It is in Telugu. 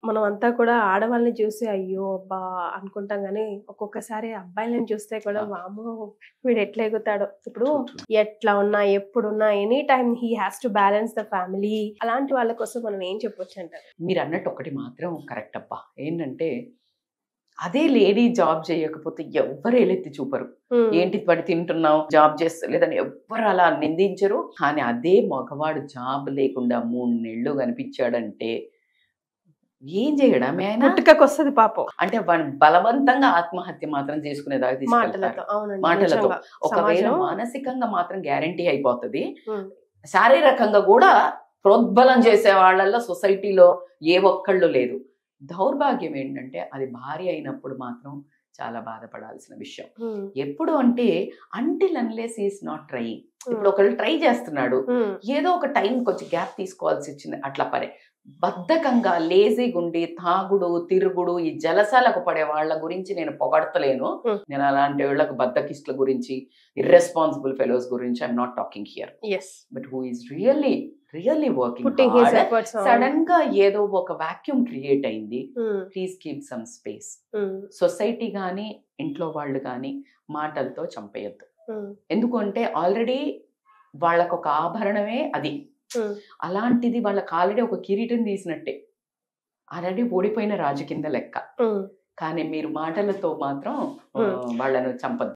మనం అంతా కూడా ఆడవాళ్ళని చూసి అయ్యో అబ్బా అనుకుంటాం గానీ, ఒక్కొక్కసారి అబ్బాయిలని చూస్తే కూడా వామ్మో! వీడు ఎట్లా ఎగుతాడో. ఇప్పుడు ఎట్లా ఉన్నా, ఎప్పుడున్నా any time he has to balance the family. అలాంటి వాళ్ళ కోసం మనం ఏం చెప్పొచ్చంటారు? మీరన్నట్టు ఒకటి మాత్రం కరెక్ట్ అబ్బా! ఏంటంటే అదే లేడీ జాబ్ చేయకపోతే ఎవ్వరు ఏలెత్తి చూపరు. ఏంటి పడి తింటున్నావు, జాబ్ చేస్తలేదని ఎవ్వరు అలా నిందించరు. కానీ అదే మగవాడు జాబ్ లేకుండా 3 నెలలు కనిపించాడంటే ఏం చేయడా ఆయన? పుట్టుకకొస్తది పాపం. అంటే వాడు బలవంతంగా ఆత్మహత్య మాత్రం చేసుకునేదాకా తీసుకెళ్తారు. మాటలతో. అవునండి. మాటలతో. నిజంగా. ఒకవేళ సమాజం మానసికంగా మాత్రం గ్యారంటీ అయిపోతది. హ్మ్. శారీరకంగా కూడా ప్రోద్బలం చేసే వాళ్ళల్లో సొసైటీలో ఏ ఒక్కళ్ళు లేదు. దౌర్భాగ్యం ఏంటంటే అది భార్య అయినప్పుడు మాత్రం చాలా బాధపడాల్సిన విషయం. హ్మ్. ఎప్పుడు అంటే until unless is not trying. ఇప్పుడు హ్మ్. ఒకళ్ళు ట్రై చేస్తున్నాడు, హ్మ్. ఏదో ఒక టైం కొంచెం గ్యాప్ తీసుకోవాల్సి వచ్చింది. అట్లా పరే బద్ధకంగా లేజీగా ఉండి తాగుడు తిరుగుడు ఈ జలసాలకు పడే వాళ్ళ గురించి నేను పొగడతలేను. Hmm. నేను అలాంటి వాళ్ళకు బద్ధకిస్తుల గురించి, ఇర్రెస్పాన్సిబుల్ ఫెలోస్ గురించి I'm not talking here. Yes. But who is really working Putting his hard. efforts on. Sudden గా ఏదో ఒక వాక్యూమ్ క్రియేట్ అయింది. Hmm. Please keep some space. Hmm. Society కానీ ఇంట్లో వాళ్ళు కానీ మాటలతో చంపేయద్దు. Hmm. ఎందుకంటే ఆల్రెడీ వాళ్ళకొక ఆభరణమే అది. Hmm. అలాంటిది వాళ్ళకి ఆల్రెడీ ఒక కిరీటం తీసినట్టే, ఆల్రెడీ ఓడిపోయిన రాజు కింద లెక్క. Hmm. కానీ మీరు మాటలతో మాత్రం వాళ్ళను చంపద్దు.